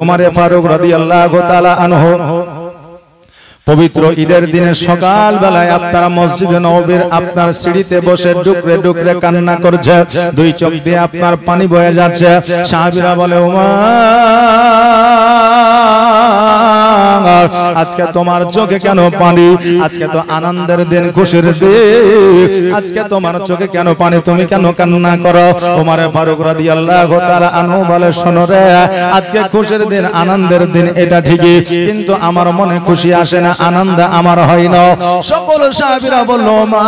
উমরে ফারুক রাদিয়াল্লাহু তাআলা আনহু পবিত্র ঈদের দিনে সকাল বেলায় আপনার মসজিদে নববীর আপনার সিঁড়িতে বসে ডুকরে ডুকরে কান্না করছে, দুই চোখ দিয়ে আপনার পানি বয়ে যাচ্ছে। সাহাবীরা বলে, ওমর আজকে তোমার চোখে কেন পানি? আজকে তো আনন্দের দিন, খুশির দিন, আজকে তোমার চোখে কেন পানি? তুমি কেন কান্না করো? ওমর ফারুক রাদিয়াল্লাহু তাআলা আনহু বলে, শোনো রে, আজকে খুশির দিন, আনন্দের দিন, এটা ঠিকই, কিন্তু আমার মনে খুশি আসে না, আনন্দ আমার হয় না। সকল সাহাবীরা বলল, মা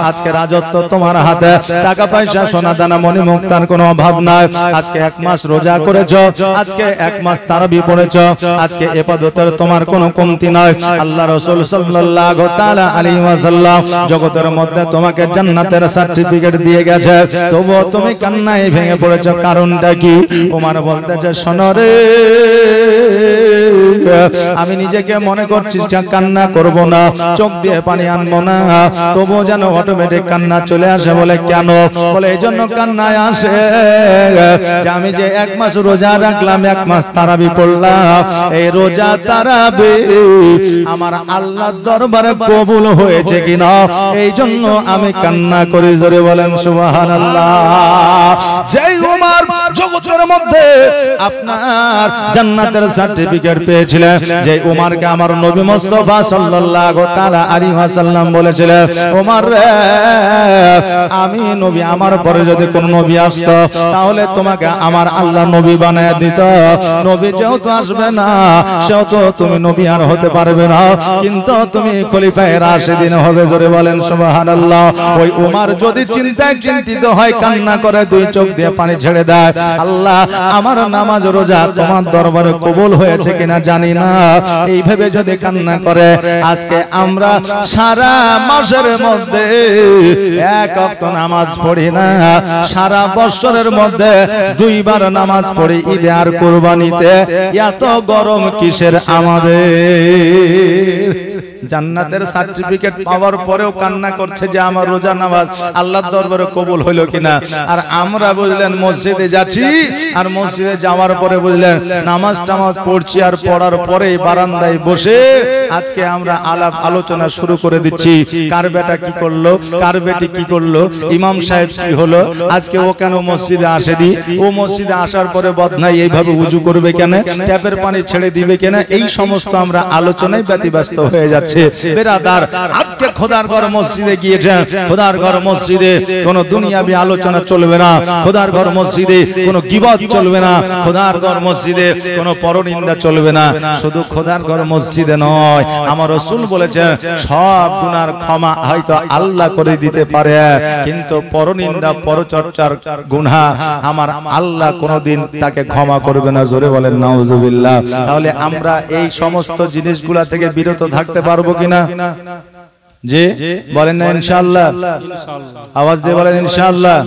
আজকে রাজত্ব তোমার হাতে, টাকা পয়সা সোনা দানা মণি মুক্তার কোনো অভাব নাই। আজকে এক মাস রোজা করেছো, আজকে এক মাস তারাবি পড়েছো, আজকে ইবাদতের তোমার কোনো কমতি নাই। আল্লাহ রাসূল সাল্লাল্লাহু তাআলা আলাইহি ওয়াসাল্লাম জগতের মধ্যে তোমাকে জান্নাতের সার্টিফিকেট দিয়ে গেছে, তবুও তুমি কান্নায় ভেঙে পড়েছো, কারণটা কি? ওমর বলতেছে, শোনো রে, আমি নিজেকে মনে করছি কান্না করব না, চোখ দিয়ে পানি আনবো না, তবুও যেন অটোমেটিক কান্না চলে আসে। বলে কেন? বলে এই জন্য কান্নায় আসে যে আমি যে এক মাস রোজা রাখলাম, এক মাস তারাবি পড়লাম, এই রোজা তারাবি আমার আল্লাহর দরবারে কবুল হয়েছে কিনা, এই জন্য আমি কান্না করি। জোরে বলেন সুবহানাল্লাহ। যেই ওমর জগতের মধ্যে আপনার জান্নাতের সার্টিফিকেট পেয়েছিলেন, যে ওমরকে আমার নবী মুস্তাফা সাল্লাল্লাহু তাআলা আলাইহি ওয়াসাল্লাম বলেছিলেন, ওমর রে, আমি নবী, আমার পরে যদি কোন নবী আসতো তাহলে তোমাকে আমার আল্লাহ নবী বানায় দিত। নবী যেহেতু আসবে না, সেহেতু তুমি নবী আর হতে পারবে না, কিন্তু তুমি খলিফায়ে রাশিদিন হবে। জোরে বলেন সুবহানাল্লাহ। ওই ওমর যদি চিন্তায় চিন্তিত হয়, কান্না করে, দুই চোখ দিয়ে পানি ছেড়ে দেয়, আল্লাহ আমার নামাজ রোজা তোমার দরবারে কবুল হয়েছে কিনা জানি না, এই ভেবে যদি কান্না করে। আজকে আমরা সারা মাসের মধ্যে এক ওয়াক্ত নামাজ পড়ি না, সারা বছরের মধ্যে দুইবার নামাজ পড়ি, ঈদে আর কুরবানিতে। এত গরম কিসের আমাদের? জান্নাতের সার্টিফিকেট পাওয়ার পরেও কান্না করছে যে আমার রোজা নামাজ আল্লাহর দরবারে কবুল হইল কিনা। আর আমরা বুঝলেন মসজিদে যাচ্ছি, আর মসজিদে যাওয়ার পরে বুঝলেন নামাজ টামাজ পড়ছি, আর পড়ার পরে বারান্দায় বসে আজকে আমরা আলাপ আলোচনা শুরু করে দিচ্ছি, কার বেটা কি করলো, কার বেটি কি করলো, ইমাম সাহেব কি হলো, আজকে ও কেন মসজিদে আসেনি, ও মসজিদে আসার পরে বদনাই এইভাবে উজু করবে কেন, ট্যাপের পানি ছেড়ে দিবে কেন, এই সমস্ত আমরা আলোচনায় ব্যতিব্যস্ত হয়ে যাচ্ছি। বেরাদার, আজকে খোদার ঘর মসজিদে গিয়েছেন, খোদার ঘর মসজিদে কোনো দুনিয়াবি আলোচনা চলবে না, খোদার ঘর মসজিদে কোনো গীবত চলবে না, খোদার ঘর মসজিদে কোনো পরনিন্দা চলবে না। শুধু খোদার ঘর মসজিদে নয়, আমার রাসূল বলেছেন সব গুনার ক্ষমা হয়তো আল্লাহ করে দিতে পারে, কিন্তু পরনিন্দা পরচর্চার গুনাহ আমার আল্লাহ কোনোদিন তাকে ক্ষমা করবে না। জোরে বলেন নাউজুবিল্লাহ। তাহলে আমরা এই সমস্ত জিনিসগুলা থেকে বিরত থাকতে পারবো কিনা? জি বলেন না ইনশাআল্লাহ? আওয়াজ দিয়ে বলেন ইনশাআল্লাহ।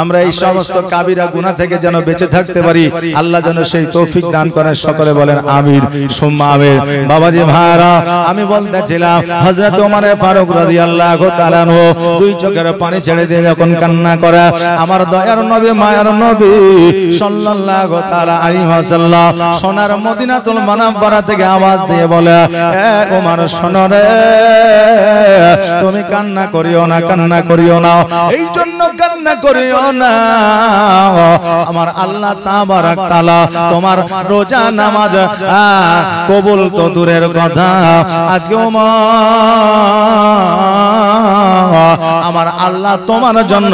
আমরা এই সমস্ত কাবিরা গুনাহ থেকে যেন বেঁচে থাকতে পারি, আল্লাহ যেন সেই তৌফিক দান করেন। সকলে বলেন আমিন সুম্মা আমিন। বাবাজি ভাইরা, আমি বলতেছিলাম হযরত ওমর ফারুক রাদিয়াল্লাহু তাআলা আনহু দুই চোখের পানি ছেড়ে দিয়ে যখন কান্না করে, আমার দয়ার নবী মায়ার নবী সাল্লাল্লাহু তাআলা আলাইহি ওয়াসাল্লাম সোনার মদিনাতুল মুনাওয়ারা থেকে আওয়াজ দিয়ে বলে, এ ওমর শোনো রে, তুমি কান্না করিও না, কান্না করিও না, এই জন্য কান্না করিও না, আমার আল্লাহ তাবারক তাআলা তোমার রোজা নামাজ কবুল তো দূরের কথা, আজকে আমার আল্লাহ তোমার জন্য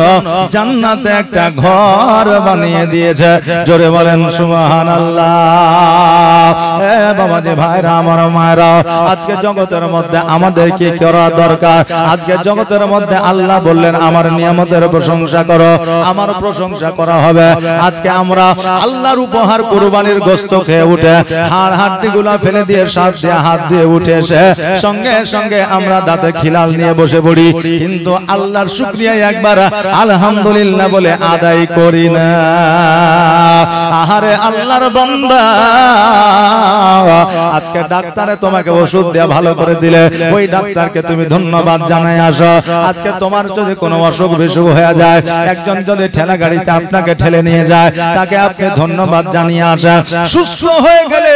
জান্নাতে একটা ঘর বানিয়ে দিয়েছে। জোরে বলেন সুবহানাল্লাহ। এ বাবাজি ভাইরা, আমার মায়েরা, আজকে জগতের মধ্যে আমাদের কি করা দরকার? আজকে জগতের মধ্যে আল্লাহ বললেন আমার নিয়ামতের প্রশংসা করো, আমার প্রশংসা করা হবে। আজকে আমরা আল্লাহর উপহার কুরবানির গোশত খেয়ে উঠে হাড় হাড্ডিগুলো ফেলে দিয়ে সাপ দিয়ে হাত দিয়ে উঠে এসে সঙ্গে সঙ্গে আমরা দাঁতে খিলাল নিয়ে বসে পড়ি, কিন্তু আল্লাহর শুকরিয়া একবার আলহামদুলিল্লাহ বলে আদায় করি না। আহারে আল্লাহর বান্দা, আজকে ডাক্তারে তোমাকে ওষুধ দেয়া ভালো করে দিলে, ওই ডাক্তারকে তুমি ধন্যবাদ জানাই আসো। আজকে তোমার যদি কোনো অসুখ বিসুখ হয়ে যায়, একজন যদি ঠেলা গাড়িতে আপনাকে ঠেলে নিয়ে যায়, তাকে আপনি ধন্যবাদ জানিয়ে আসেন। সুস্থ হয়ে গেলে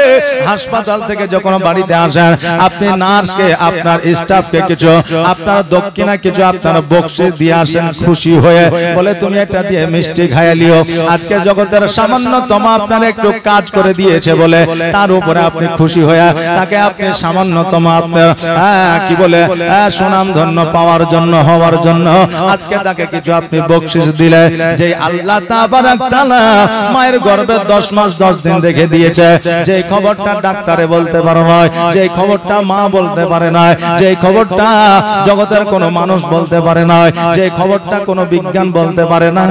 হাসপাতাল থেকে যখন বাড়িতে আসেন, আপনি নার্সকে, আপনার স্টাফকে কিছু, আপনার দক্ষিণা কিছু আপনার বকশিশ দিয়ে আসেন খুশি হয়ে, বলে তুমি এটা দিয়ে মিষ্টি খাইলিও। আজকে জগতের সামান্যতম আপনার একটু কাজ করে দিয়েছে বলে তার উপরে আপনি খুশি হয়ে তাকে আপনি সামান্যতম আপনার কি বলে সুনাম ধন্য পাওয়ার জন্য, হওয়ার জন্য আজকে তাকে কিছু আপনি বকশিশ দিলে। যে আল্লাহ তাবারাক তাআলা মায়ের গর্ভে 10 মাস 10 দিন রেখে দিয়েছে, যে খবরটা ডাক্তারে বলতে পারে না, যে খবরটা মা বলতে পারে না, যে খবরটা জগতের কোনো মানুষ বলতে পারে না, যে খবরটা কোনো বিজ্ঞান বলতে পারে না,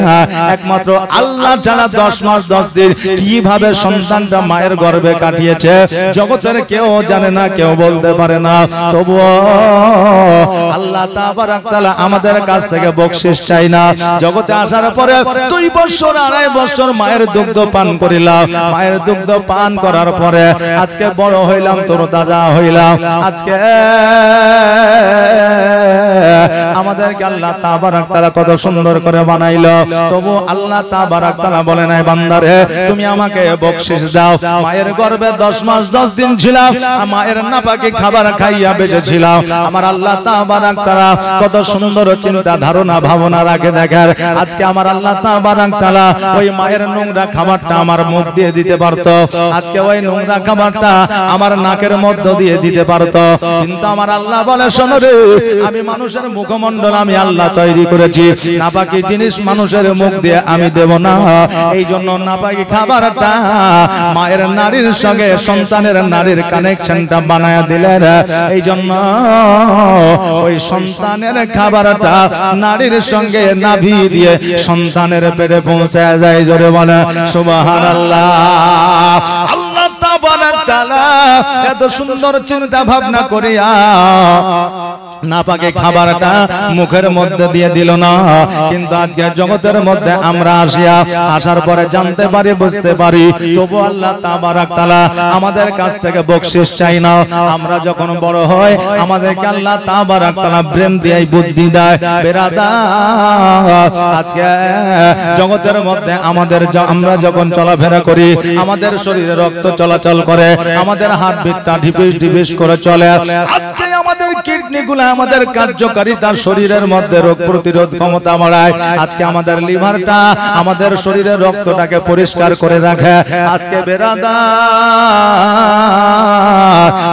একমাত্র আল্লাহ যারা 10 মাস 10 দিন কিভাবে সন্তানটা মায়ের গর্ভে কাটিয়েছে জগতের কেউ জানে না, কেউ বলতে পারে না। তবুও আল্লাহ তাবারাক তাআলা আমাদের কাছ থেকে বকশিশ চাই না। জগতে আসার পরে 2 বছর 2.5 বছর মায়ের দুগ্ধ পান করিলাম, মায়ের দুগ্ধ পান করার পরে আজকে বড় হইলাম, তরতাজা হইলাম। আজকে আমাদেরকে আল্লাহ তাবারাক তাআলা কত সুন্দর করে বানাইলো। তবু আল্লাহ তাবারাক তাআলা বলে নাই, বান্দারে তুমি আমাকে বকশিশ দাও। মায়ের গর্ভে 10 মাস 10 দিন ছিলাম, মায়ের নাপাকি খাবার খাইয়া বেঁচে ছিলাম। আমার আল্লাহ তাবারাক তাআলা কত সুন্দর চিন্তা ধারণা ভাবনা রাখে দেখেন। আজকে আমার আল্লাহ তাবারাক তাআলা ওই মায়ের নোংরা খাবারটা আমার মুখ দিয়ে দিতে পারতো, আজকে ওই নোংরা খাবারটা আমার নাকের মধ্য দিয়ে দিতে পারতো, কিন্তু আমার আল্লাহ বলে শোনো রে, আমি মানুষের মুখমণ্ডল আমি আল্লাহ তৈরি করেছি, নাপাকি জিনিস মানুষের মুখ দিয়ে আমি দেব না। এই জন্য নাপাকি খাবারটা মায়ের নারীর সঙ্গে সন্তানের নারীর কানেকশনটা বানায়া দিলেন। এই জন্য ওই সন্তানের খাবারটা নারীর সঙ্গে নাভি দিয়ে সন্তানের পেটে পৌঁছে যায়। জোরে বলে সুবহানাল্লাহ। আল্লাহ তাবারাক তাআলা এত সুন্দর চিন্তা ভাবনা করিয়া নাপাকে খাবারটা মুখের মধ্যে দিয়ে দিল না, কিন্তু আজকে জগতের মধ্যে আমরা আসার পরে জানতে পারি, বুঝতে পারি, তবু আল্লাহ তাবারাক তাআলা আমাদের কাছ থেকে বকশিশ চাই না। আমরা যখন বড় হই আমাদেরকে আল্লাহ তাবারাক তাআলা ব্রেন দিয়ে বুদ্ধি দেয়। বেরাদার, আজকে জগতের মধ্যে আমরা যখন চলাফেরা করি, আমাদের শরীরে রক্ত চলাচল করে, আমাদের হার্টবিটটা ঢিপিস ঢিপিস করে চলে। আজকে আমাদের কিডনিগুলো আমাদের কার্যকারিতা শরীরের মধ্যে রোগ প্রতিরোধ ক্ষমতা বাড়ায়। আজকে আমাদের লিভারটা আমাদের শরীরের রক্তটাকে পরিষ্কার করে রাখে। আজকে বেরাদার,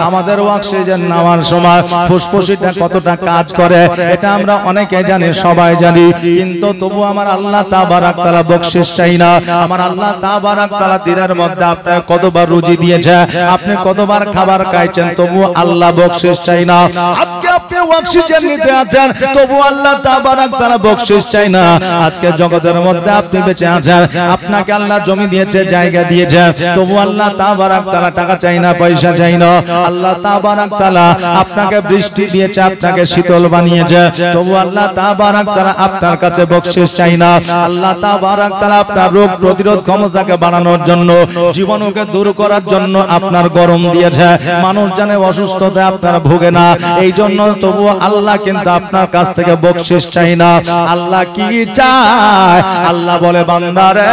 আমাদের অক্সিজেন নেওয়ার সময় ফুসফুসিটা কতটা কাজ করে এটা আমরা অনেকে জানি, সবাই জানি, কিন্তু তবু আমার আল্লাহ তাবারাক তাআলা বকশিশ চাই না। আমার আল্লাহ তাবারাক তাআলা দিনের মধ্যে আপনাকে কতবার রুজি দিয়েছে, আপনি কতবার খাবার খাইছেন, তবু আল্লাহ বকশিশ চাই না। আজকে আপনি অক্সিজেন নিতে আছেন, তবু আল্লাহ তাবারাক তাআলা বকশিশ চাই না। আজকে জগতের মধ্যে আপনি বেঁচে আছেন, আপনাকে আল্লাহ জমি দিয়েছে, জায়গা দিয়েছে, তবু আল্লাহ তাবারাক তাআলা টাকা চাই না, পয়সা চাই না। আল্লাহ তাবারাক তাআলা আপনাকে বৃষ্টি দিয়েছে, আপনাকে শীতল বানিয়েছে, তবু আল্লাহ তাবারাক তাআলা আপনার কাছে বকশিশ চাই না। আল্লাহ তাবারাক তাআলা আপনার রোগ প্রতিরোধ ক্ষমতাকে বাড়ানোর জন্য, জীবাণুকে দূর করার জন্য আপনার গরম দিয়েছে, মানুষ জানে অসুস্থতায় আপনারা ভোগে না। এই জন্য তবু আল্লাহ কিন্তু আপনার কাছ থেকে বকশিশ চাই না। আল্লাহ কি চায়? আল্লাহ বলে, বান্দারে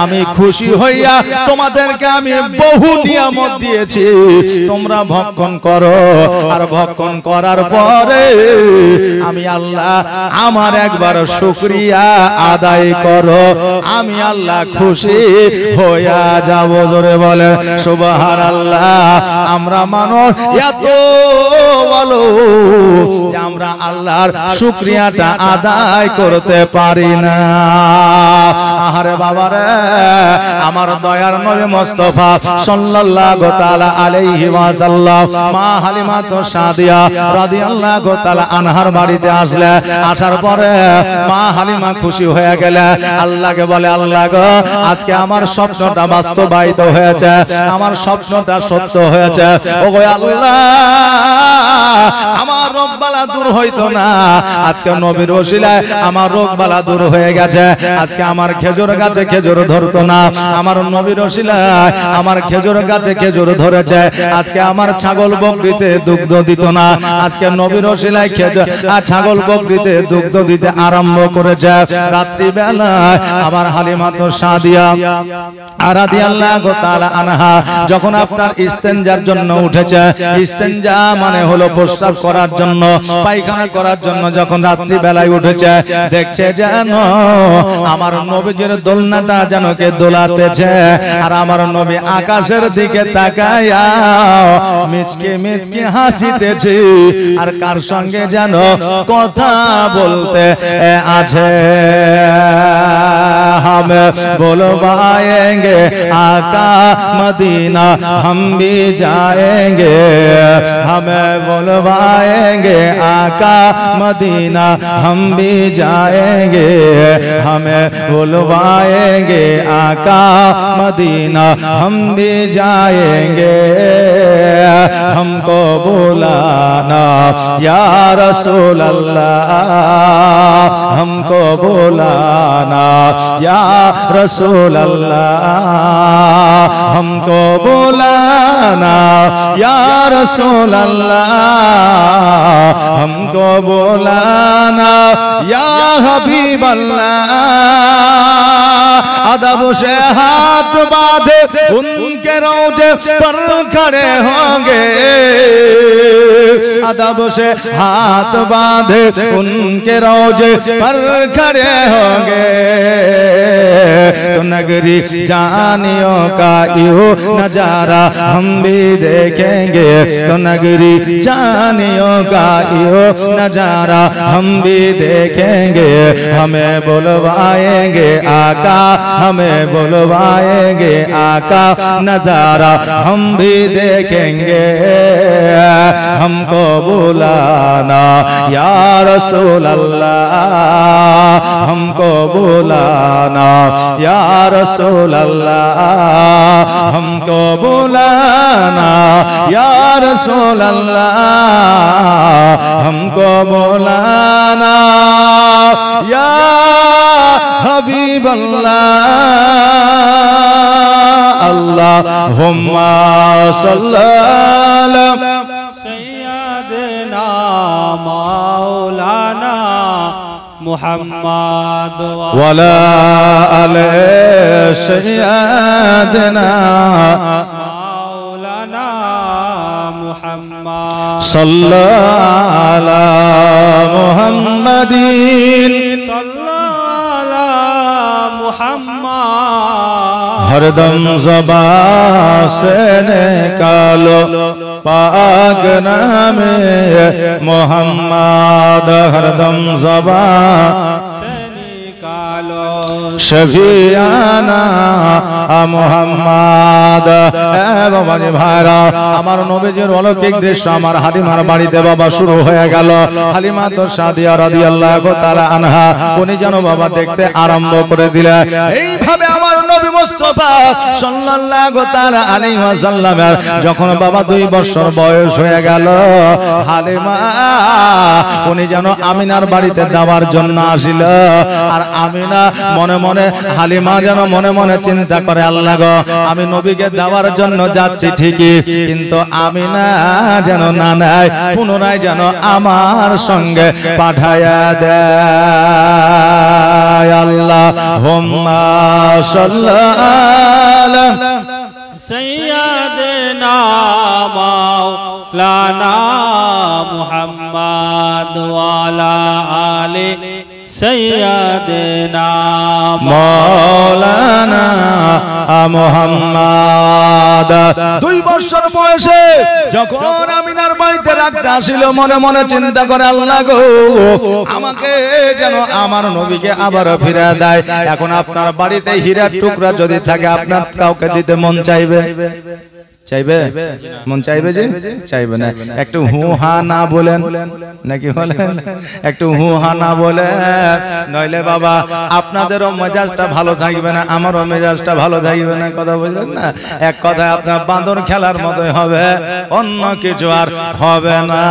আমি খুশি হইয়া তোমাদেরকে আমি বহু নিয়ামত দিয়েছি, তোমরা ভক্ষণ করো, আর ভক্ষণ করার পরে আমি আল্লাহ আমার একবার শুকরিয়া আদায় করো, আমি আল্লাহ খুশি হইয়া যাব। জোরে বলে সুবহানাল্লাহ। আমরা মানুষ এত ভালো যে আমরা আল্লাহর শুকরিয়াটা আদায় করতে পারি না। আহারে বাবারে, আমার দয়ার নবী মুস্তাফা সাল্লাল্লাহু তাআলা আলাইহি ওয়াসাল্লাম মা হালিমা সাদিয়া রাদিয়াল্লাহু তাআলা আনহার বাড়িতে আসলে, আসার পরে মা হালিমা খুশি হয়ে গেলে, আল্লাহকে বলে, আল্লাহ গো, আজকে আমার স্বপ্নটা বাস্তবায়িত হয়েছে, আমার স্বপ্নটা সত্য হয়েছে। ওগো আল্লাহ, আমার রোগ বালা দূর হইতো না, আজকে নবীর ওসিলায় আমার রোগ বালা দূর হয়ে গেছে। আজকে আমার খেজুর গাছে খেজুর ধরতো না, আমার নবীর ওসিলায় আমার খেজুর গাছে খেজুর ধরেছে। আজকে আমার ছাগল বকরিতে দুগ্ধ দিত না, আজকে নবীর ওসিলায় খেজুর ছাগল বকরিতে দুগ্ধ দিতে আরম্ভ করেছে। রাত্রি বেলায় আমার হালিমা তো সাদিয়া রাদিয়াল্লাহু তাআলা আনহা যখন আপনার ইস্তেনজার জন্য উঠেছে, ইস্তেনজা মানে হলো প্রস্রাব করার জন্য, পায়খানা করার জন্য, যখন রাত্রি বেলায় উঠেছে দেখছে যেন আমার নবীজির দোলনাটা যেন কে দোলাতেছে, আর আমার নবী আকাশের দিকে তাকায়া মিচকে মিচকে হাসিতেছে, আর কার সঙ্গে যেন কথা বলতে আছে। हम बुलवाएंगे आका मदीना हम भी जाएंगे, हमें बुलवाएंगे आका मदीना हम भी जाएंगे, हमें बुलवाएंगे आका मदीना हम भी जाएंगे, हमको बुलाना या रसूल अल्लाह, हमको बुलाना या रसूल अल्लाह, हमको बुलाना या रसूल अल्लाह, हमको बुलाना या हबीब अल्लाह। अदब से हाथ बांधे उनके रोजे पर खड़े होंगे, अदब से हाथ बांधे उनके रोजे पर खड़े होंगे, तो नगरी जानियों का यो नजारा हम भी देखेंगे, तो नगरी जानियों का यो नजारा हम भी देखेंगे, हमें बुलवाएंगे आका, हमें बुलवाएंगे आका, नजारा हम भी देखेंगे, हमको बुलाना या रसूल अल्लाह, हमको बुलाना या रसूल अल्लाह, हमको बुलाना या रसूल अल्लाह, हमको बुलाना या हबीब अल्लाह। अल्लाहुम्मा सल्ली अला सय्यदना मौलाना मुहम्मद वला आले सय्यदना मौलाना मुहम्मद सल्लल्लाहु अला मुहम्मदिन सल्लल्लाहु मुहम्मद। हरदम ज़बान से निकालो पाक नामे मोहम्मद, हरदम ज़बान से निकालो शफियाना मुहम्मद। বাবা জি ভাইরা, আমার নবীজির অলৌকিক দৃশ্য আমার হালিমার বাড়িতে বাবা শুরু হয়ে গেল। হালিমা তো সাদিয়া রাদিয়াল্লাহু তাআলা আনহা উনি যেন বাবা দেখতে আরম্ভ করে দিলেন। এইভাবে আমার নবী মুস্তাফা সাল্লাল্লাহু তাআলা আলাইহি ওয়াসাল্লামের যখন বাবা 2 বছর বয়স হয়ে গেল, হালিমা উনি যেন আমিনার বাড়িতে যাওয়ার জন্য আসিল। আর আমিনা মনে মনে, হালিমা যেন মনে মনে চিন্তা করে, আল্লাহ গো, আমি নবীকে দেওয়ার জন্য যাচ্ছি ঠিকই, কিন্তু আমিনা যেন না নেয়, পুনরায় যেন আমার সঙ্গে পাঠায়া দেয়। আল্লাহুম্মা সাল্লি আলা सय्यदना मौलाना मुहम्मद वाला आले सय्यदना मौलाना मुहम्मद। 2 বছর বয়সে যখন আমিনার বাড়িতে রাখতে আসিল, মনে মনে চিন্তা করে, আল্লাহ গো, আমাকে যেন আমার নবীকে আবার ফিরে দেয়। এখন আপনার বাড়িতে হীরার টুকরা যদি থাকে, আপনার কাউকে দিতে মন চাইবে? চাইবে? মন চাইবে যে? চাইবে না। একটু হু হা না বলেন নাকি বলেন? একটু হু হা না বলে, নইলে বাবা আপনাদেরও মেজাজটা ভালো থাকবে না, আমারও মেজাজটা ভালো থাকবে না। কথা বুঝলেন না? এক কথায় আপনার বাঁদর খেলার মতোই হবে, অন্য কিছু আর হবে না।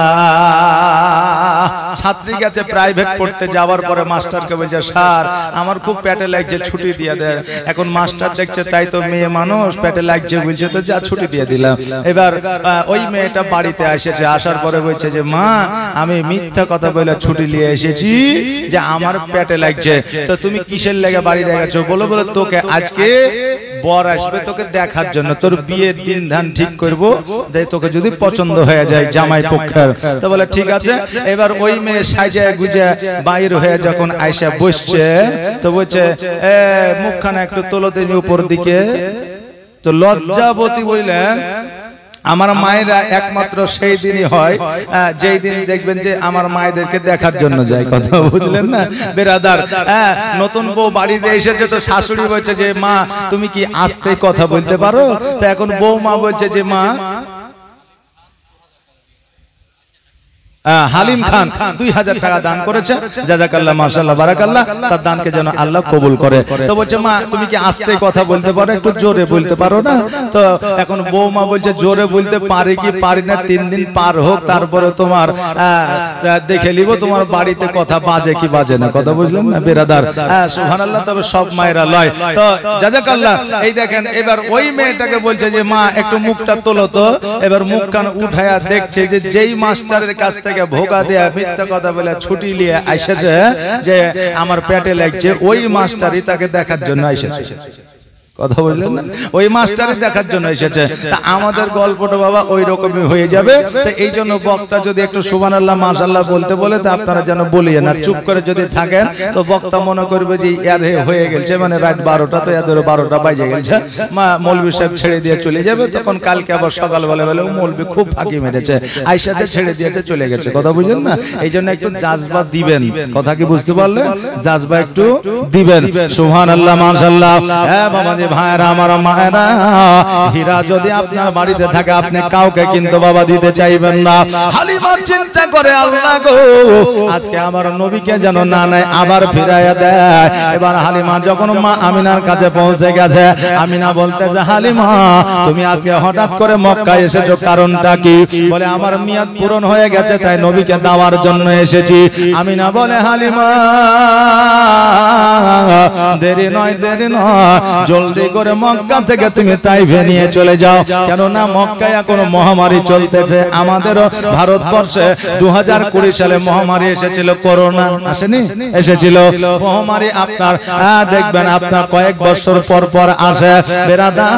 ছাত্রী গেছে প্রাইভেট পড়তে, যাওয়ার পরে মাস্টারকে বলছে, স্যার আমার খুব পেটে লাগছে, ছুটি দিয়ে দেন। এখন মাস্টার দেখছে তাই তো মেয়ে মানুষ, পেটে লাগছে বলছে, তো যা ছুটি দিয়ে দিলাম। এবার ওই মেয়েটা বাড়িতে এসেছে, আসার পরে বলছে যে মা আমি মিথ্যা কথা বলে ছুটি নিয়ে এসেছি যে আমার পেটে লাগছে। তো তুমি কিসের লেগে বাড়ি গেছো? বলো তোকে আজকে বর আসবে তোকে দেখার জন্য, তোর বিয়ের দিন ধান ঠিক করবো, যে তোকে যদি পছন্দ হয়ে যায় জামাই পক্ষের। তো বলে ঠিক আছে। এবার ওই মেয়ে সাজায় গুজে বাইর হয়ে যখন আয়সা বসছে, তো বলছে মুখখানা একটু তোলতে উপর দিকে। তো লজ্জাবতী বললেন, আমার মায়েরা একমাত্র সেই দিনই হয় যেই দিন দেখবেন যে আমার মায়েদেরকে দেখার জন্য যায়। কথা বুঝলেন না বেরাদার? নতুন বউ বাড়িতে এসেছে, তো শাশুড়ি বলছে যে মা তুমি কি আস্তে কথা বলতে পারো? তো এখন বউ মা বলছে যে মা হালিম খান 2000 টাকা দান করেছে, জাযাকাল্লাহ মাশাআল্লাহ বারাকাল্লাহ, তার দানকে যেন আল্লাহ কবুল করে। তো বলছে মা তুমি কি আস্তে কথা বলতে পারো, একটু জোরে বলতে পারো না? তো এখন বৌমা বলছে জোরে বলতে পারি কি পারি না, 3 দিন পার হোক তারপরে তোমার দেখে নিব তোমার বাড়িতে কথা বাজে কি বাজে না। কথা বুঝলেন না বেরাদার? সুবহানাল্লাহ। তবে সব মায়েরা লয়। তো জাযাকাল্লাহ। এই দেখেন এবার ওই মেয়েটাকে বলছে যে মা একটু মুখটা তোলো তো। এবার মুখ কান উঠায়া দেখছে যে যেই মাস্টারের কাছ থেকে ভোগা দেয়া মিথ্যা কথা বলে ছুটি নিয়ে এসেছে যে আমার পেটে লাগছে, ওই মাস্টারই তাকে দেখার জন্য এসেছে। কথা বুঝলেন না? ওই মাস্টারই দেখার জন্য এসেছে। তা আমাদের গল্পটা বাবা ওই রকমই হয়ে যাবে। তো এই জন্য বক্তা যদি একটু সুবহানাল্লাহ মাশাআল্লাহ বলতে বলে, তো আপনারা যেন বলিয়ে না, চুপ করে যদি থাকেন তো বক্তা মনে করবে যে এর হয়ে গেছে, মানে রাত 12টা, তো এদের 12টা বাজে গেছে, মৌলভী সাহেব ছেড়ে দিয়ে চলে যাবে। তখন কালকে আবার সকালবেলা বলে মৌলভী খুব ফাঁকি মেরেছে, আয়সাতে ছেড়ে দিয়েছে চলে গেছে। কথা বুঝলেন না? এই জন্য একটু জাজবা দিবেন। কথা কি বুঝতে পারলেন? জাজবা একটু দিবেন। সুবহানাল্লাহ মাশাআল্লাহ। হ্যাঁ বাবা ভাইরা আমার মায়েরা, হীরা যদি আপনার বাড়িতে থাকে আপনি কাউকে কিন্তু বাবা দিতে চাইবেন না। হালিমা চিন্তা করে আল্লাহ গো আজকে আমার নবীকে যেন না নেয়, আবার ফিরাইয়া দেয়। এবার হালিমা যখন মা আমিনার কাছে পৌঁছে গেছে, আমিনা বলতেছে হালিমা তুমি আজকে হঠাৎ করে মক্কায় এসেছো, কারণটা কি? বলে আমার মিয়াদ পূরণ হয়ে গেছে তাই নবীকে দেওয়ার জন্য এসেছি। আমিনা বলে হালিমা দেরি নয় জলদি করে মক্কা থেকে তুমি তাইফে নিয়ে চলে যাও, কেননা মক্কায় এখন মহামারী চলতেছে। আমাদেরও ভারতবর্ষে 2020 সালে মহামারী এসেছিল, করোনা আসেনি? এসেছিল মহামারী। আপনার দেখবেন আপনার কয়েক বছর পর পর আসে বেরাদার।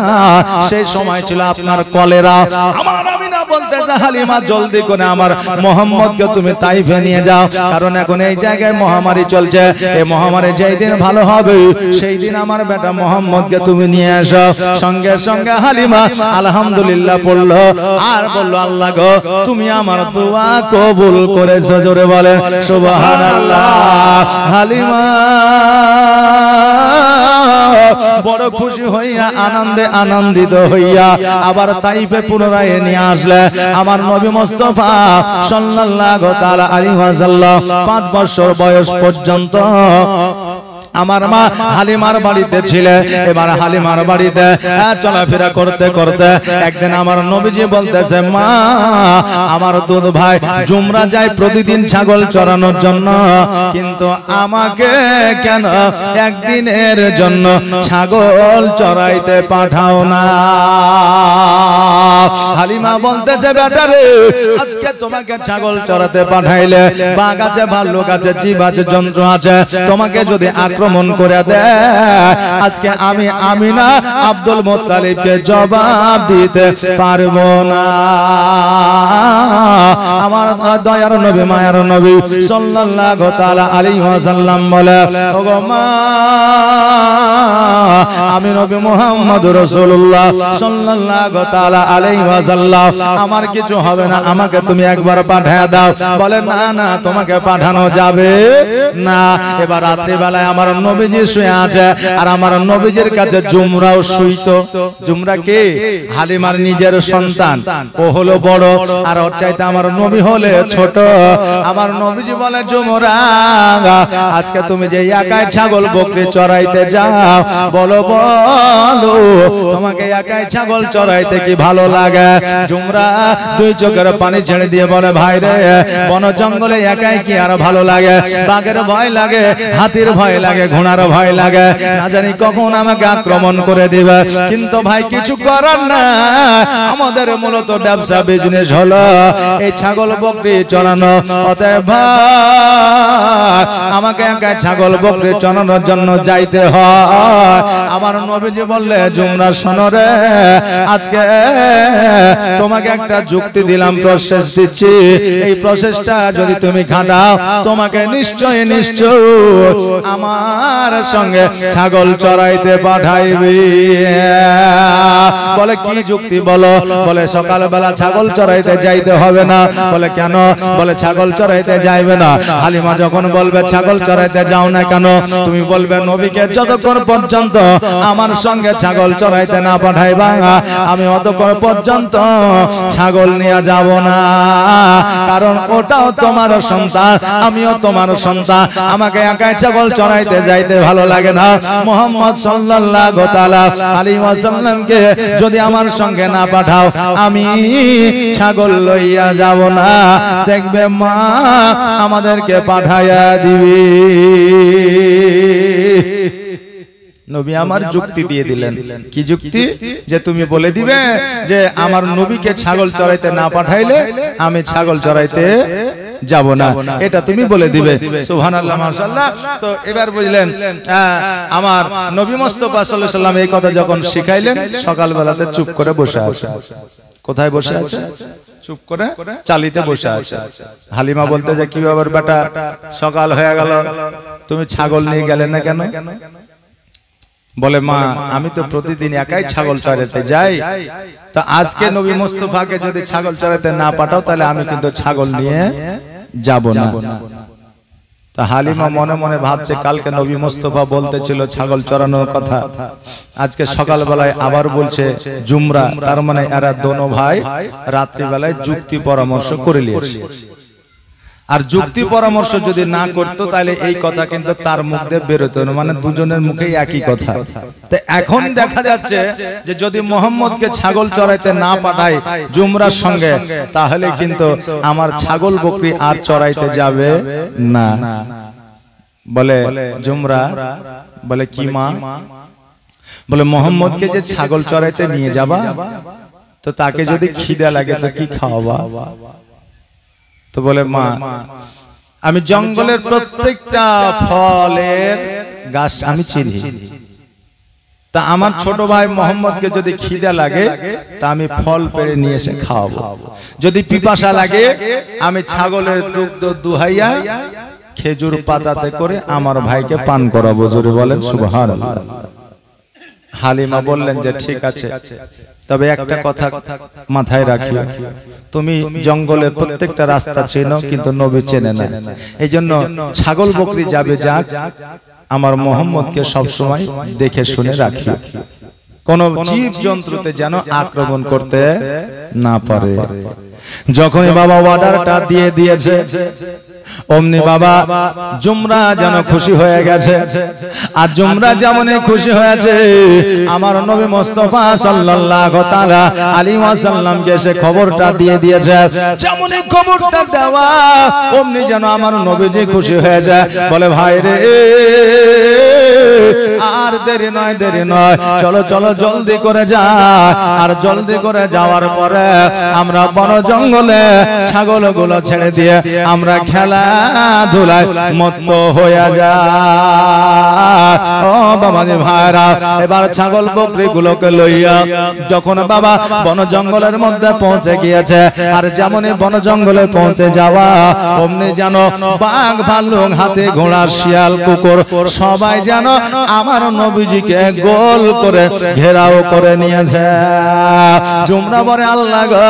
সেই সময় ছিল আপনার কলেরা। আমার আমিনা বলতেছে হালিমা জলদি করে আমার মোহাম্মদকে তুমি তাইফে নিয়ে যাও, কারণ এখন এই জায়গায় মহামারী চলছে। এই মহামারী যেই দিন ভালো হবে সেই দিন আমার বেটা মোহাম্মদকে তুমি নিয়ে আসো। সঙ্গে সঙ্গে হালিমা আলহামদুলিল্লাহ পড়লো আর বললো আল্লাহ গো তুমি আমার দোয়া কবুল করেছো। জোরে বলেন সুবহানাল্লাহ। হালিমা বড় খুশি হইয়া আনন্দে আনন্দিত হইয়া আবার তাইফে পুনরায় নিয়ে আসলে আমার নবী মুস্তাফা সাল্লাল্লাহু তাআলা আলাইহি ওয়াসাল্লাম 5 বছর বয়স পর্যন্ত আমার মা হালিমার বাড়িতে ছিলেন। এবার হালিমার বাড়িতে চলাফেরা করতে করতে একদিন আমার নবীজি বলতেছে মা আমার দুধ ভাই জুমরা যায় প্রতিদিন ছাগল চড়ানোর জন্য, কিন্তু আমাকে কেন একদিনের জন্য ছাগল চড়াইতে পাঠাও না? হালিমা বলতেছে বেটা রে আজকে তোমাকে ছাগল চড়াতে পাঠাইলে বাঘ আছে, ভাল্লুক আছে, জীব আছে, যন্ত্র আছে, তোমাকে যদি আক্রমণ করে দেয় আজকে আমি আমিনা আব্দুল মুত্তালিবকে জবাব দিতে পারবো না। আমার দয়ার নবী মায়ার নবী সাল্লাল্লাহু তাআলা আলাইহি ওয়াসাল্লাম বলে ওগো মা আমি নবী মুহাম্মদ রাসূলুল্লাহ সাল্লাল্লাহু তাআলা আলাইহি ওয়াসাল্লাম আমার কিছু হবে না, আমাকে তুমি একবার পাঠিয়ে দাও। বলে না না, তোমাকে পাঠানো যাবে না। এবার রাত্রি বেলায় আমার নবীজি শুয়ে আছে, আর আমার নবীজির কাছে জুমরাও শুইতো। জুমরা কে? হালিমার নিজের সন্তান, ও হলো বড়, আর ওর চাইতে আমার নবী হলে ছোট। আমার নবীজি বলে, জুমরা আজকে তুমি যে একাই ছাগল বকরি চড়াইতে যাও, বলো বলো তোমাকে একাই ছাগল চড়াইতে কি ভালো লাগে? জুমরা দুই চোখের পানি ছেড়ে দিয়ে বলে, ভাই রে, বন জঙ্গলে একাই কি আর ভালো লাগে? বাঘের ভয় লাগে, হাতির ভয় লাগে, ঘোড়ার ভয় লাগে, না জানি কখন আমাকে আক্রমণ করে দিবে। কিন্তু ভাই কিছু করার না, আমাদের মূলত ব্যবসা বিজনেস হলো এই ছাগল বকরি চড়ানো। অতএব ভাই আমাকে একাই ছাগল বকরি চড়ানোর জন্য যাইতে হয়। আমার নবীজি বললে, জুমরা শোনো রে, আজকে তোমাকে একটা যুক্তি দিলাম, প্রসেস দিচ্ছি, এই প্রসেসটা যদি তুমি খাটাও তোমাকে নিশ্চয় নিশ্চয় আমার সঙ্গে ছাগল চড়াইতে পাঠাইবি। বলে কি যুক্তি বলো? বলে সকালবেলা ছাগল চড়াইতে যাইতে হবে না। বলে কেন? বলে ছাগল চড়াইতে যাইবে না। হালিমা যখন বলবে ছাগল চড়াইতে যাও না কেন, তুমি বলবে নবীকে যতক্ষণ পর্যন্ত আমার সঙ্গে ছাগল চড়াইতে না পাঠাইবা আমি অতক্ষণ পর্যন্ত ছাগল নিয়ে যাব না, কারণ ওটাও তোমার সন্তান, আমিও তোমার সন্তান, আমাকে একাই ছাগল চড়াইতে যাইতে ভালো লাগে না। মুহাম্মদ সাল্লাল্লাহু তাআলা আলাইহি ওয়াসাল্লামকে যদি আমার সঙ্গে না পাঠাও আমি ছাগল লইয়া যাব না। দেখবে মা আমাদেরকে পাঠাইয়া দিবি। নবী আমার যুক্তি দিয়ে দিলেন। কি যুক্তি? যে তুমি বলে দিবে যে আমার নবীকে ছাগল চড়াইতে না পাঠাইলে আমি ছাগল চড়াইতে যাব না, এটা তুমি বলে দিবে। সুবহানাল্লাহ, মাশাআল্লাহ। তো এবার বুঝলেন, আমার নবী মুস্তাফা সাল্লাল্লাহু আলাইহি ওয়াসাল্লাম এই কথা যখন শিখাইলেন, সকালবেলাতে চুপ করে বসে আছে। কোথায় বসে আছে? চুপ করে চালিতে বসে আছে। হালিমা বলতে যে কি ব্যাপার বেটা, সকাল হয়ে গেল, তুমি ছাগল নিয়ে গেলে না কেন? বলে, মা আমি তো প্রতিদিন একাই ছাগল চড়াইতে যাই, তো আজকে নবী মুস্তাফাকে যদি ছাগল চড়াইতে না পাঠাও তাহলে আমি কিন্তু ছাগল নিয়ে যাব না। তা হালিমা মনে মনে ভাবছে, কালকে নবী মুস্তাফা বলতেছিল ছাগল চড়ানোর কথা, আজকে সকালবেলায় আবার বলছে জুমরা, তার মানে এরা দোনো ভাই রাত্রিবেলায় যুক্তি পরামর্শ করে নিয়েছে। আর যুক্তি পরামর্শ যদি না করতো তাহলে এই কথা কিন্তু তার মুখ দিয়ে বেরোতো না, মানে দুজনের মুখেই একই কথা। তো এখন দেখা যাচ্ছে যে যদি মোহাম্মদকে ছাগল চড়াইতে না পাঠাই জুমরার সঙ্গে, তাহলে কিন্তু আমার ছাগল বকরি আর চড়াইতে যাবে না। বলে জুমরা, বলে কি মা? বলে মোহাম্মদকে যে ছাগল চড়াইতে নিয়ে যাবা, তো তাকে যদি খিদে লাগে তো কি খাওয়াবা? তো বলে, মা আমি জঙ্গলের প্রত্যেকটা ফলের গাছ আমি চিনি, তা আমার ছোট ভাই মোহাম্মদকে যদি খিদে লাগে তা আমি ফল পেড়ে নিয়ে এসে খাওয়াবো, যদি পিপাসা লাগে আমি ছাগলের দুগ্ধ দুহাইয়া খেজুর পাতাতে করে আমার ভাইকে পান করাবো। জোরে বলেন সুবহানাল্লাহ। হালিমা বললেন যে ঠিক আছে, তবে একটা কথা মাথায় রাখিও, তুমি জঙ্গলের প্রত্যেকটা রাস্তা চেনো কিন্তু নবী চেনে না, এই জন্য ছাগল বকরি যাবে যাক, আমার মোহাম্মদকে সবসময় দেখে শুনে রাখিও, কোন জীব জন্তুতে যেন আক্রমণ করতে না পারে। যখনই বাবা অর্ডারটা দিয়ে দিয়েছে অমনি বাবা জুমরা যেন খুশি হয়ে গেছে। আর জুমরা যেমন খুশি হয়েছে, আমার নবী মুস্তাফা সাল্লাল্লাহু তাআলা আলাইহি ওয়াসাল্লামকে এসে খবরটা দিয়ে দিয়েছে। যেমনই খবরটা দেওয়া অমনি যেন আমার নবীজি খুশি হয়ে যায়। বলে, ভাই রে আর দেরি নয়, দেরি নয়, চলো চলো জলদি করে যা। আর জলদি করে যাওয়ার পরে আমরা বন জঙ্গলে ছাগলগুলো ছেড়ে দিয়ে আমরা খেলা খেলাধুলায় মত্ত হয়ে যায়। ও বাবাজি ভাইরা, এবার ছাগল বকরি গুলোকে লইয়া যখন বাবা বন জঙ্গলের মধ্যে পৌঁছে গিয়েছে, আর যেমনই বন জঙ্গলে পৌঁছে যাওয়া অমনি যেন বাঘ ভাল্লুক হাতি ঘোড়া শিয়াল কুকুর সবাই যেন আমার নবীজিকে গোল করে ঘেরাও করে নিয়েছে। জুমরা বলে আল্লাহ গো,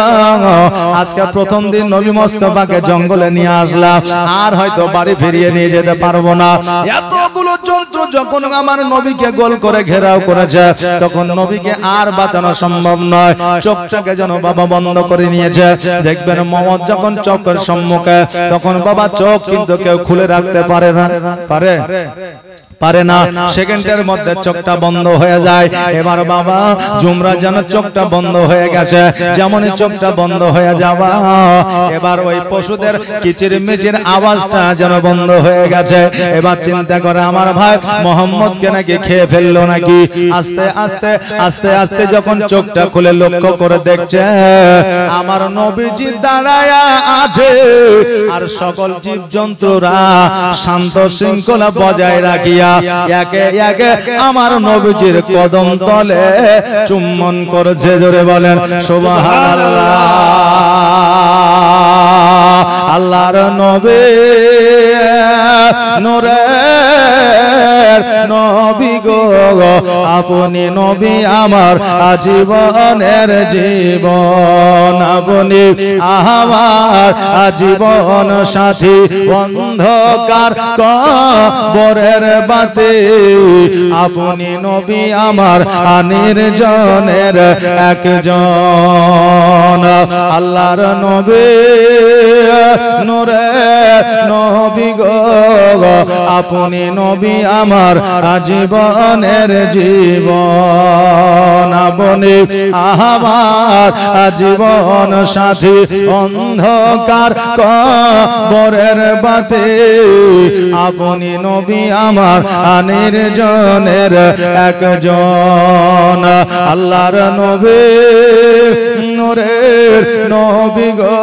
আজকে প্রথম দিন নবী মুস্তাফাকে জঙ্গলে নিয়ে আসলাম, আর হয়তো বাড়ি ফিরিয়ে নিয়ে যেতে পারবো না। এতগুলো যন্ত্র যখন আমার নবীকে গোল করে ঘেরাও করেছে, তখন নবীকে আর বাঁচানো সম্ভব নয়। চোখটাকে যেন বাবা বন্ধ করে নিয়েছে। দেখবেন মোহাম্মদ যখন চোখের সম্মুখে, তখন বাবা চোখ কিন্তু কেউ খুলে রাখতে পারে না, পারে না, সেকেন্ডের মধ্যে চোখটা বন্ধ হয়ে যায়। এবার বাবা জুমরা যেন চোখটা বন্ধ হয়ে গেছে, যেমনই চোখটা বন্ধ হয়ে যাওয়া, এবার ওই পশুদের কিচির মিচির আওয়াজটা যেন বন্ধ হয়ে গেছে। এবার চিন্তা করে আমার ভাই মোহাম্মদকে নাকি খেয়ে ফেললো নাকি। আস্তে আস্তে আস্তে আস্তে যখন চোখটা খুলে লক্ষ্য করে দেখছে আমার নবীজি দাঁড়ায়া আছে, আর সকল জীবজন্তুরা শান্ত শৃঙ্খলা বজায় রাখিয়া একে একে আমার নবীজির কদম তলে চুম্বন করেছে। জোরে বলেন সুবহানাল্লাহ। আল্লাহর নবী নূরের নবী গো, আপনি নবী আমার আজীবনের জীবন, আপনি আমার আজীবন সাথী, অন্ধকার কবরের বাতি, আপনি নবী আমার নির্জনের একজন। আল্লাহর নবী নূরের নবী গো, আপনি নবী আমার আজীবনের জীবন, আপনি আমার আজীবন সাথী, অন্ধকার কবরের বাতি, আপনি নবী আমার নির্জনের একজন। আল্লাহর নবী নূরের নবী গো,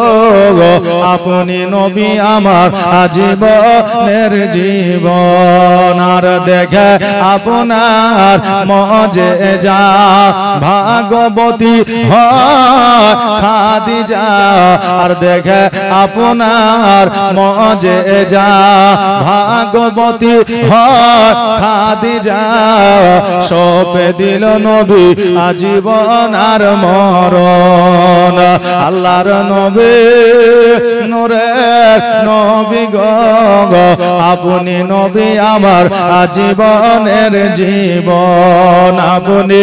আপনি নবী আমার আজীবনের জীবন। আর দেখে আপনার মজেজা ভাগবতী হয় খাদিজা, আর দেখে আপনার মজেজা ভাগবতী হয় খাদিজা, সপে দিল নবী আজীবন আর মরণ। আল্লাহর নবী নূরের নবী গো, আপনি নবী আমার আজীবনের জীবন, আপনি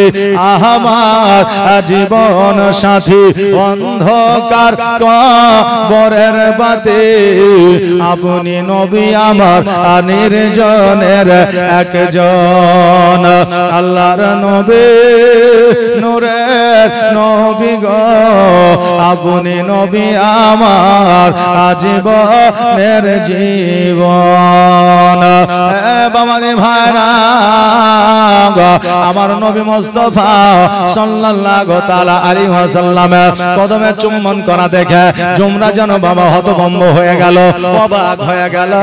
আমার আজীবন সাথী, অন্ধকার কবরের বাতি, আপনি নবী আমার নির্জনের একজন। আল্লাহর নবী নূরের নবী গো, আপনি নবী আমার আজীবনের জীবন। বাবাজি ভাইরা, আমার নবী মুস্তাফা সাল্লাল্লাহু তাআলা আলাইহি ওয়াসাল্লাম কদমে চুম্বন করা দেখে জুমরা যেন বাবা হতভম্ব হয়ে গেল, অবাক হয়ে গেল।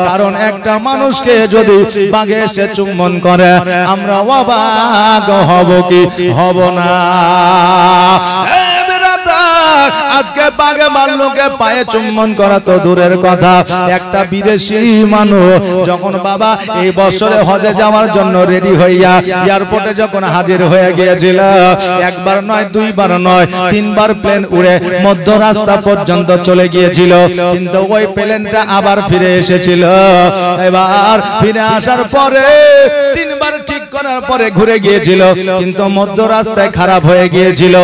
কারণ একটা মানুষকে যদি বাঘে এসে চুম্বন করে আমরা অবাক হব কি হব না? আজকে বাঘে ভাল্লুকে পায়ে চুম্বন করা তো দূরের কথা, একটা বিদেশি মানুষ যখন বাবা এই বছরে হজে যাওয়ার জন্য রেডি হইয়া এয়ারপোর্টে যখন হাজির হয়ে গিয়েছিল, একবার নয় দুইবার নয় তিনবার প্লেন উড়ে মধ্য রাস্তা পর্যন্ত চলে গিয়েছিল, কিন্তু ওই প্লেনটা আবার ফিরে এসেছিল। এবার ফিরে আসার পরে তিনবার ঠিক করার পরে ঘুরে গিয়েছিল, কিন্তু মধ্য রাস্তায় খারাপ হয়ে গিয়েছিল।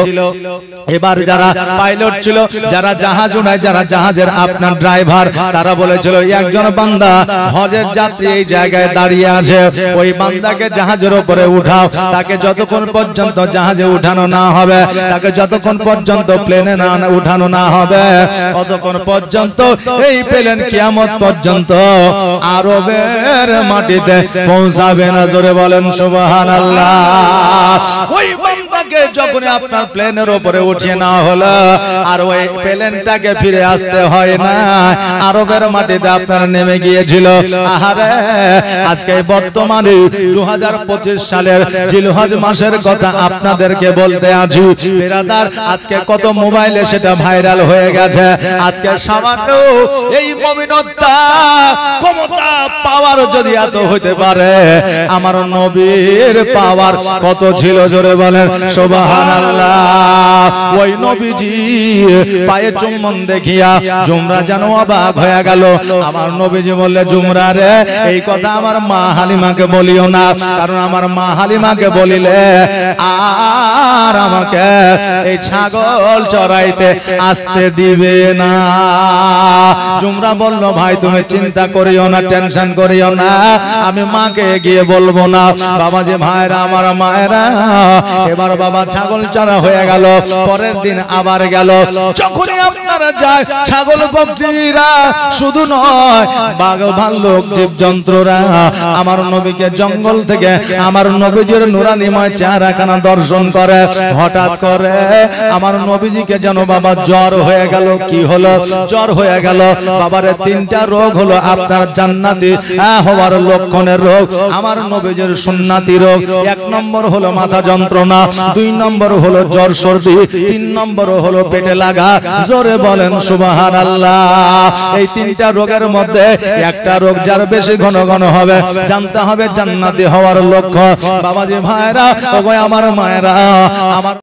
এবার যারা পাইলট ছিল, যারা জাহাজ উড়ায়, যারা জাহাজের আপনার ড্রাইভার, তারা বলেছিল একজন বান্দা হজের যাত্রী এই জায়গায় দাঁড়িয়ে আছে, ওই বান্দাকে জাহাজের উপরে উঠাও, তাকে যতক্ষণ পর্যন্ত জাহাজে উঠানো না হবে, তাকে যতক্ষণ পর্যন্ত প্লেনে না উঠানো না হবে, ততক্ষণ পর্যন্ত এই প্লেন কিয়ামত পর্যন্ত আরবের মাটিতে পৌঁছাবে না। জোরে বলেন সুবহানাল্লাহ। ওই বান্দা প্লেনটাকে যখন আপনার প্লেনের উপরে উঠিয়ে নেওয়া হলো আর ওই প্লেনটাকে ফিরে আসতে হয় না, আরবের মাটিতে আপনার নেমে গিয়েছিল। আহারে আজকে বর্তমানে 2025 সালের জিলহজ মাসের কথা আপনাদেরকে বলতে আছি বিরাদার। আজকে কত মোবাইলে সেটা ভাইরাল হয়ে গেছে। আজকে সামান্য এই মুমিনতা ক্ষমতা পাওয়ার যদি এত হতে পারে, আমার নবীর পাওয়ার কত ছিল জোরে বলেন সুবহানাল্লাহ। ওই নবীজি পায়ে চুম্বন দেখিয়া জুমরা যেন অবাক হয়ে গেল। আমার নবীজি বললে, জুমরা রে এই কথা আমার মা হালিমাকে বলিও না, কারণ আমার মা হালিমাকে বলিলে আর আমাকে এই ছাগল চড়াইতে আসতে দিবে না। জুমরা বলল, ভাই তুমি চিন্তা করিও না, টেনশন করিও না, আমি মাকে গিয়ে বলবো না। বাবা যে ভাইরা আমার মায়েরা, এবার বাবা ছাগল চড়া হয়ে গেল। পরের দিন আবার গেল। যখনই আপনারা যায় ছাগল বকরিরা শুধু নয়, বাঘ ভাল্লুক জীবজন্তুরা আমার নবীকে জঙ্গল থেকে আমার নবীজির নুরানিময় চেহারাখানা দর্শন করে। হঠাৎ করে আমার নবীজিকে যেন বাবা জ্বর হয়ে গেল। কি হলো? জ্বর হয়ে গেল। বাবারে তিনটা রোগ হলো আপনার জান্নাতি হওয়ার লক্ষণের রোগ। আমার নবীজির সুন্নাতি রোগ, 1 নম্বর হলো মাথা যন্ত্রণা, 2 নম্বর হলো জ্বর সর্দি, 3 নম্বর হলো পেটে লাগা। জোরে বলেন সুবহানাল্লাহ। এই 3টা রোগের মধ্যে একটা রোগ যার বেশি ঘন ঘন হবে, জানতে হবে জান্নাতি হওয়ার লক্ষ্য। বাবাজি ভাইরা, ওগো আমার মায়েরা, আমার